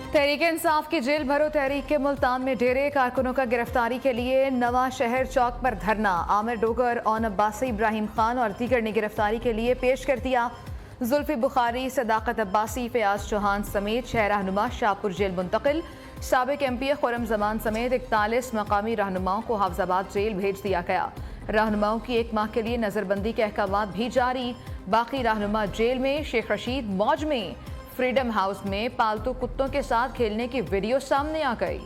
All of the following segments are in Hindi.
तहरीक इंसाफ की जेल भरो तहरीक के मुल्तान में डेरे कारकुनों का गिरफ्तारी के लिए नवा शहर चौक पर धरना। आमिर डोगर और अब्बासी इब्राहिम खान और दीगर ने गिरफ्तारी के लिए पेश कर दिया। जुल्फी बुखारी, सदाकत अब्बासी, फयाज चौहान समेत 6 रहनुमा शाहपुर जेल मुंतकिल। साबिक MP खुरम जमान समेत 41 मकामी रहनुमाओं को हाफजाबाद जेल भेज दिया गया। रहनुमाओं की 1 माह के लिए नजरबंदी के अहकाम भी जारी। बाकी रहनुमा जेल में। शेख रशीद मौज में। फ्रीडम हाउस में पालतू कुत्तों के साथ खेलने की वीडियो सामने आ गई।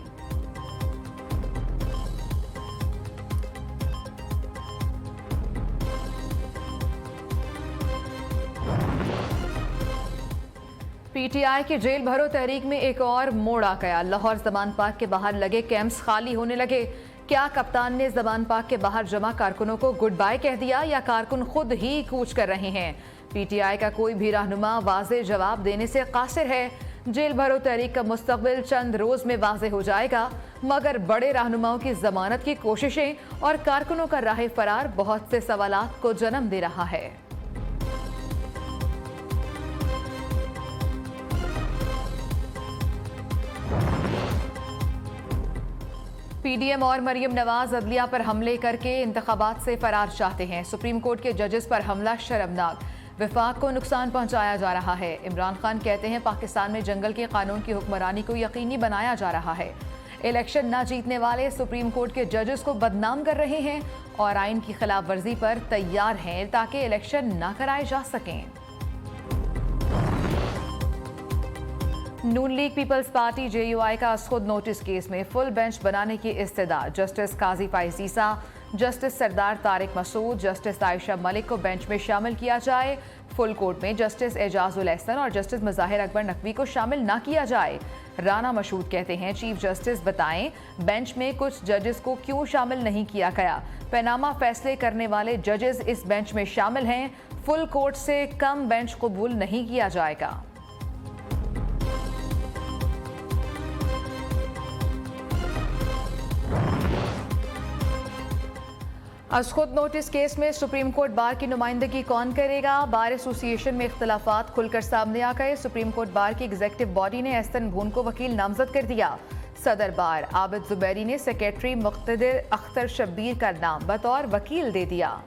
PTI की जेल भरो तहरीक में एक और मोड़ आ गया। लाहौर जमान पार्क के बाहर लगे कैंप्स खाली होने लगे। क्या कप्तान ने जमान पार्क के बाहर जमा कारकुनों को गुड बाय कह दिया या कारकुन खुद ही कूच कर रहे हैं? PTI का कोई भी रहनुमा वाज़े जवाब देने से कासिर है। जेल भरो तहरीक का मुस्तकबिल चंद रोज में वाज़े हो जाएगा, मगर बड़े रहनुमाओं की जमानत की कोशिशें और कारकुनों का राह फरार बहुत से सवालात को जन्म दे रहा है। PDM और मरियम नवाज अदलिया पर हमले करके इंतखाबात से फरार चाहते हैं। सुप्रीम कोर्ट के जजेस पर हमला शर्मनाक। विफाक को नुकसान पहुंचाया जा रहा है। इमरान खान कहते हैं पाकिस्तान में जंगल के कानून की हुक्मरानी को यकीनी बनाया जा रहा है। इलेक्शन न जीतने वाले सुप्रीम कोर्ट के जजेस को बदनाम कर रहे हैं और आइन की खिलाफ वर्जी पर तैयार हैं ताकि इलेक्शन न कराए जा सकें। नून लीग पीपल्स पार्टी JUI का खुद नोटिस केस में फुल बेंच बनाने की इस्तदा। जस्टिस काजी फाइजीसा, जस्टिस सरदार तारिक मसूद, जस्टिस आयशा मलिक को बेंच में शामिल किया जाए। फुल कोर्ट में जस्टिस एजाजुल एहसन और जस्टिस मुजाहिर अकबर नकवी को शामिल ना किया जाए। राना मशहूद कहते हैं चीफ जस्टिस बताएं बेंच में कुछ जजेस को क्यों शामिल नहीं किया गया। पैनामा फैसले करने वाले जजेस इस बेंच में शामिल हैं। फुल कोर्ट से कम बेंच कबूल नहीं किया जाएगा। खुद नोटिस केस में सुप्रीम कोर्ट बार की नुमाइंदगी कौन करेगा? बार एसोसिएशन में इख्तलाफात खुलकर सामने आ गए। सुप्रीम कोर्ट बार की एग्जीक्यूटिव बॉडी ने एहसन भून को वकील नामजद कर दिया। सदर बार आबिद जुबैरी ने सेक्रेटरी मुख्तदिर अख्तर शब्बीर का नाम बतौर वकील दे दिया।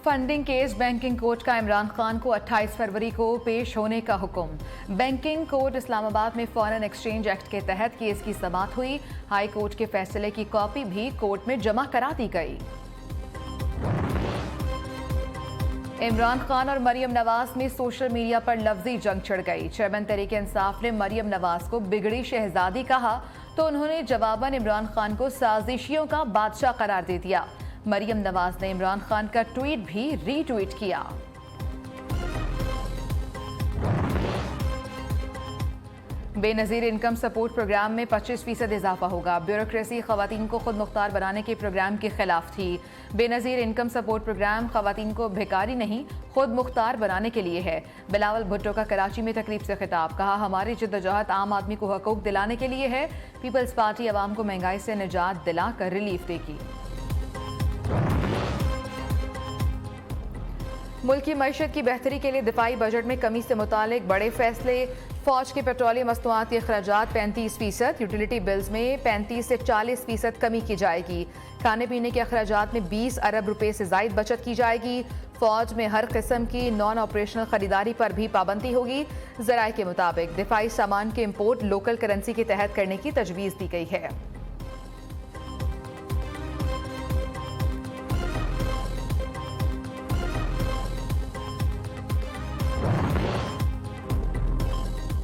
फंडिंग केस बैंकिंग कोर्ट का इमरान खान को 28 फरवरी को पेश होने का हुक्म। बैंकिंग कोर्ट इस्लामाबाद में फॉरेन एक्सचेंज एक्ट के तहत केस की समाअत हुई। हाई कोर्ट के फैसले की कॉपी भी कोर्ट में जमा करा दी गई। इमरान खान और मरियम नवाज में सोशल मीडिया पर लफ्जी जंग छिड़ गई। चेयरमैन तहरीक इंसाफ ने मरियम नवाज को बिगड़ी शहजादी कहा तो उन्होंने जवाबन इमरान खान को साजिशियों का बादशाह करार दे दिया। मरियम नवाज ने इमरान खान का ट्वीट भी रीट्वीट किया। बेनजीर इनकम सपोर्ट प्रोग्राम में 25% इजाफा होगा। ब्यूरोक्रेसी खवातीन को खुद मुख्तार बनाने के प्रोग्राम के खिलाफ थी। बेनजीर इनकम सपोर्ट प्रोग्राम खवातीन को भिखारी नहीं खुद मुख्तार बनाने के लिए है। बिलावल भुट्टो का कराची में तकरीब से खिताब। कहा हमारी जिद्दोजहद आम आदमी को हकूक दिलाने के लिए है। पीपल्स पार्टी अवाम को महंगाई से निजात दिलाकर रिलीफ देगी। मुल्क की मईशत की बेहतरी के लिए दिफाई बजट में कमी से मुतालिक बड़े फैसले। फौज के पेट्रोलियम मसनूआत के अखराजात 35%, यूटिलिटी बिल्स में 35 से 40% कमी की जाएगी। खाने पीने के अखराजात में 20 अरब रुपए से जायद बचत की जाएगी। फौज में हर किस्म की नॉन ऑपरेशनल खरीदारी पर भी पाबंदी होगी। जराये के मुताबिक दिफाई सामान के इम्पोर्ट लोकल करेंसी के तहत करने की तजवीज़ दी गई है।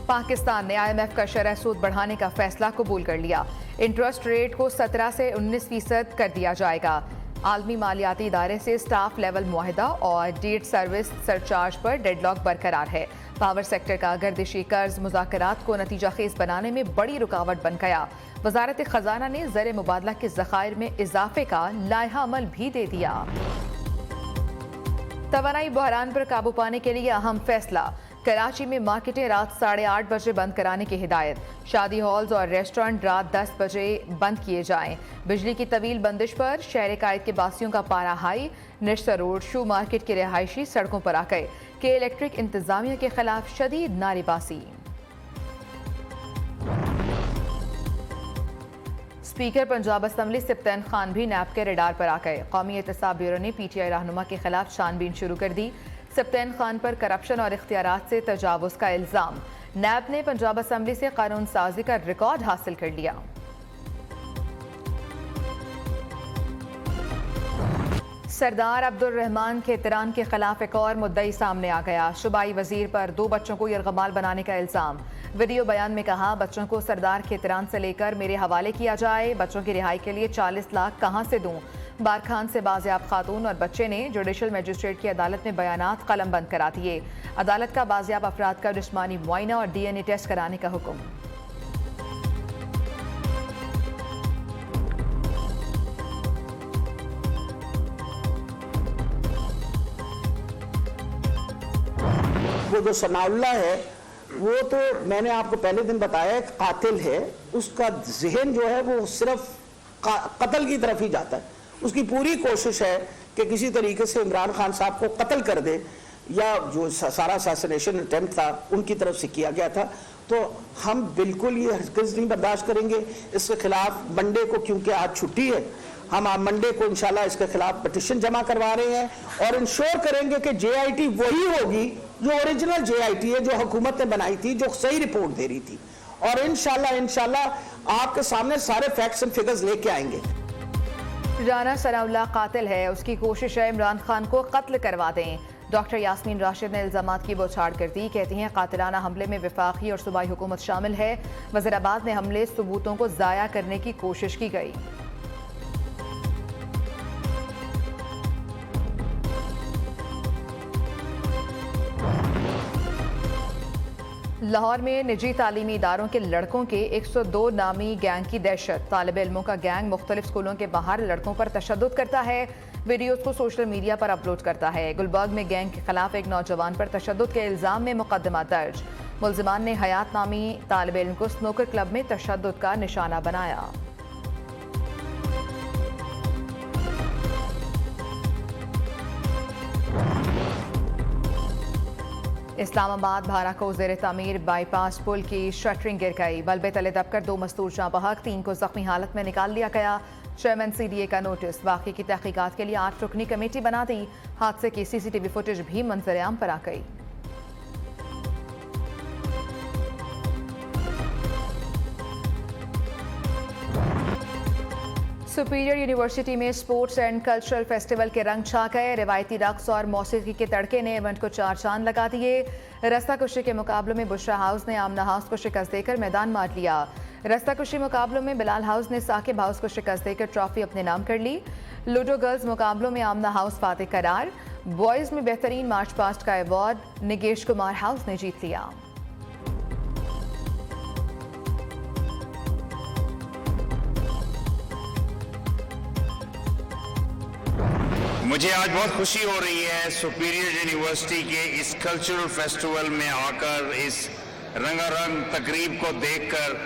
पाकिस्तान ने IMF का शरह सूद बढ़ाने का फैसला कबूल कर लिया। इंटरेस्ट रेट को 17 से 19% कर दिया जाएगा। आलमी मालियाती इदारे से स्टाफ लेवल मुआहिदा और डेट सर्विस सरचार्ज पर डेडलॉक बरकरार है। पावर सेक्टर का गर्दिशी कर्ज मुज़ाकरात को नतीजा खेज बनाने में बड़ी रुकावट बन गया। वजारत खजाना ने ज़र मुबादला के ज़खायर में इजाफे का लायहा अमल भी दे दिया। तवानाई बहरान पर काबू पाने के लिए अहम फैसला। कराची में मार्केटें रात 8:30 बजे बंद कराने की हिदायत। शादी हॉल्स और रेस्टोरेंट रात 10 बजे बंद किए जाएं। बिजली की तवील बंदिश पर शहर कायद के बासियों का पारा हाई। निश्ता रोड शू मार्केट के रिहायशी सड़कों पर आ गए। के इलेक्ट्रिक इंतजामिया के खिलाफ शदीद नारेबाजी। स्पीकर पंजाब असम्बली सिप्तैन खान भी नैब के रडार पर आ गए। कौमी एहतसाब ब्यूरो ने PTI रहनुमा के खिलाफ छानबीन शुरू कर दी। सिप्तैन खान पर करप्शन और इख्तियारात से तजावुज का इल्जाम। नैब ने पंजाब असम्बली से कानून साजी का रिकॉर्ड हासिल कर लिया। सरदार अब्दुल रहमान खेतरान के खिलाफ एक और मुद्दई सामने आ गया। सूबाई वजीर पर 2 बच्चों को यरगमाल बनाने का इल्जाम। वीडियो बयान में कहा, बच्चों को सरदार खेतरान से लेकर मेरे हवाले किया जाए। बच्चों की रिहाई के लिए 40 लाख कहां से दूं? बारखान से बाजियाब खातून और बच्चे ने जुडिशल मजिस्ट्रेट की अदालत में बयानात कलम बंद करा दिए। अदालत का बाजियाब अफराद का जिस्मानी मुआयना और DNA टेस्ट कराने का हुक्म। वो जो सनाउल्लाह है वो तो मैंने आपको पहले दिन बताया कातिल है। उसका जहन जो है वो सिर्फ कत्ल की तरफ ही जाता है। उसकी पूरी कोशिश है कि किसी तरीके से इमरान खान साहब को कत्ल कर दे, या जो सारा असैसिनेशन अटेम्प्ट था उनकी तरफ से किया गया था। तो हम बिल्कुल ये हरगिज़ नहीं बर्दाश्त करेंगे इसके खिलाफ। मंडे को, क्योंकि आज छुट्टी है, हम आप मंडे को इंशाल्लाह इसके खिलाफ पिटिशन जमा करवा रहे हैं और इंश्योर करेंगे कि JIT वही होगी जो ओरिजिनल JIT है, जो हुकूमत ने बनाई थी, जो सही रिपोर्ट दे रही थी। और इंशाल्लाह आपके सामने सारे फैक्ट्स एंड फिगर्स लेके आएंगे। राना सनाउल्लाह कातिल है, उसकी कोशिश है इमरान खान को कत्ल करवा दें। डॉक्टर यास्मीन राशिद ने इल्जामात की बौछार कर दी। कहती हैं कातिलाना हमले में वफाकी और सूबाई हुकूमत शामिल है। वज़ीराबाद में हमले सबूतों को ज़ाया करने की कोशिश की गई। लाहौर में निजी तालीमी इदारों के लड़कों के 102 नामी गैंग की दहशत। तालिब इल्मों का गैंग मुख्तलिफ स्कूलों के बाहर लड़कों पर तशद्दुद करता है, वीडियोज को सोशल मीडिया पर अपलोड करता है। गुलबर्ग में गैंग के खिलाफ एक नौजवान पर तशद्दुद के इल्जाम में मुकदमा दर्ज। मुल्जिमान ने हयात नामी तालिब इल्म को स्नूकर क्लब में तशद्दुद का निशाना बनाया। इस्लामाबाद भारा को ज़ेर तामीर बाईपास पुल की शटरिंग गिर गई। बल्बे तले दबकर 2 मजदूर जाँ बहक, 3 को जख्मी हालत में निकाल लिया गया। चेयरमैन CDA का नोटिस। वाक़े की तहकीकात के लिए 8 रुकनी कमेटी बना दी। हादसे की CCTV फुटेज भी मंजर-ए-आम पर आ गई। सुपीरियर यूनिवर्सिटी में स्पोर्ट्स एंड कल्चरल फेस्टिवल के रंग छा गए। रिवायती रक्स और मौसीकी के तड़के ने इवेंट को 4 चांद लगा दिए। रस्ताकुशी के मुकाबलों में बुशरा हाउस ने आमना हाउस को शिकस्त देकर मैदान मार लिया। रस्ताकुशी मुकाबलों में बिलाल हाउस ने साकिब हाउस को शिकस्त देकर ट्रॉफी अपने नाम कर ली। लूडो गर्ल्स मुकाबलों में आमना हाउस फातेह करार। बॉयज में बेहतरीन मार्च पास्ट का अवार्ड निगेश कुमार हाउस ने जीत लिया। मुझे आज बहुत खुशी हो रही है सुपीरियर यूनिवर्सिटी के इस कल्चरल फेस्टिवल में आकर, इस रंगारंग तकरीब को देखकर,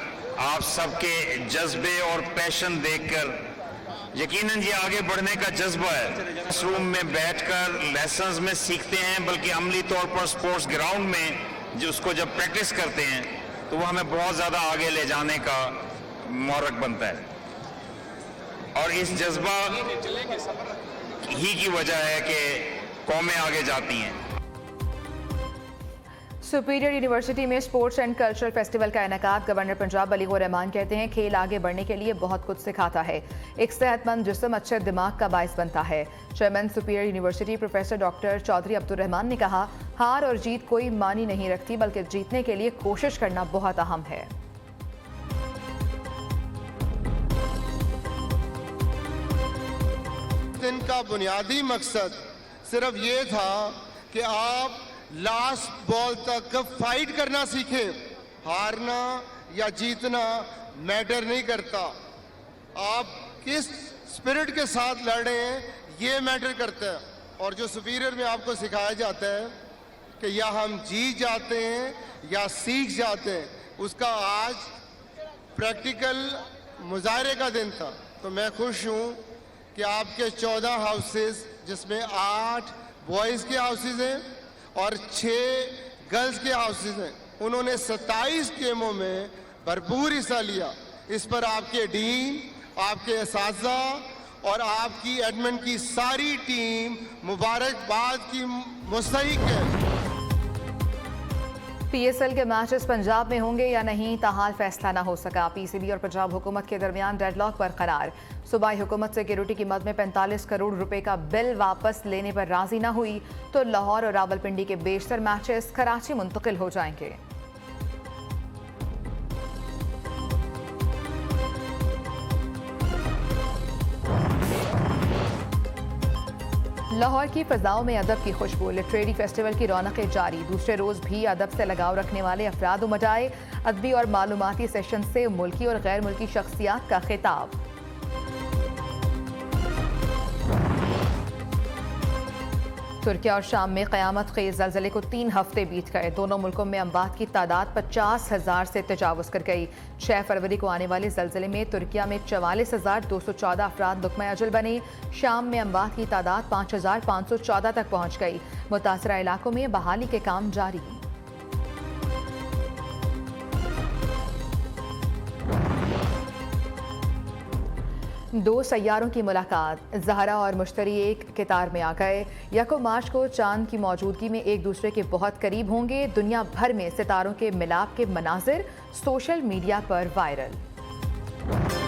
आप सबके जज्बे और पैशन देखकर यकीनन ये आगे बढ़ने का जज्बा है। क्लासरूम में बैठकर लेसन्स में सीखते हैं, बल्कि अमली तौर पर स्पोर्ट्स ग्राउंड में जो उसको जब प्रैक्टिस करते हैं तो वो हमें बहुत ज़्यादा आगे ले जाने का मोहरक बनता है। और इस जज्बा ही की वजह है कि कौमें आगे जाती हैं। सुपीरियर यूनिवर्सिटी में स्पोर्ट्स एंड कल्चरल फेस्टिवल का इनेकाद। गवर्नर पंजाब अली गौहर रहमान कहते हैं खेल आगे बढ़ने के लिए बहुत कुछ सिखाता है। एक सेहतमंद जिस्म अच्छे दिमाग का बायस बनता है। Chairman superior university professor doctor Chaudhary Abdul Rahman ने कहा, हार और जीत कोई मानी नहीं रखती, बल्कि जीतने के लिए कोशिश करना बहुत अहम है। इनका बुनियादी मकसद सिर्फ ये था कि आप लास्ट बॉल तक फाइट करना सीखें। हारना या जीतना मैटर नहीं करता, आप किस स्पिरिट के साथ लड़ रहे हैं ये मैटर करता है। और जो सुपीरियर में आपको सिखाया जाता है कि या हम जीत जाते हैं या सीख जाते हैं, उसका आज प्रैक्टिकल मुजाहरे का दिन था। तो मैं खुश हूँ कि आपके 14 हाउसेस, जिसमें 8 बॉयज़ के हाउसेस हैं और 6 गर्ल्स के हाउसेस हैं, उन्होंने 27 गेमों में भरपूर हिस्सा लिया। इस पर आपके डीन, आपके असातिज़ा और आपकी एडमिन की सारी टीम मुबारकबाद की मुस्तहिक है। पीएसएल के मैचेस पंजाब में होंगे या नहीं, ताहाल फैसला न हो सका। पीसीबी और पंजाब हुकूमत के दरमियान डेडलॉक बरकरार। सूबाई हुकूमत सिक्योरिटी कीमत में 45 करोड़ रुपए का बिल वापस लेने पर राजी न हुई तो लाहौर और रावलपिंडी के बेशतर मैचेस कराची मुंतकिल हो जाएंगे। लाहौर की फ़ज़ाओं में अदब की खुशबू। लिटरेरी फेस्टिवल की रौनकें जारी। दूसरे रोज़ भी अदब से लगाव रखने वाले अफराद उमड़ अदबी और मालूमाती सेशन से मुल्की और गैर मुल्की शख्सियात का खिताब। तुर्किया और शाम में क़यामत ख़ेज़ ज़लज़ले को 3 हफ्ते बीत गए। दोनों मुल्कों में अमवात की तादाद 50,000 से तजावुज़ कर गई। 6 फरवरी को आने वाले ज़लज़ले में तुर्किया में 44,214 अफराद नुक़्मे अजल बने। शाम में अमवात की तादाद 5,514 तक पहुँच गई। मुतासरा इलाकों में बहाली के काम जारी। दो सैयारों की मुलाकात। ज़हरा और मुश्तरी एक कितार में आ गए। 1 मार्च को चांद की मौजूदगी में एक दूसरे के बहुत करीब होंगे। दुनिया भर में सितारों के मिलाप के मनाजिर सोशल मीडिया पर वायरल।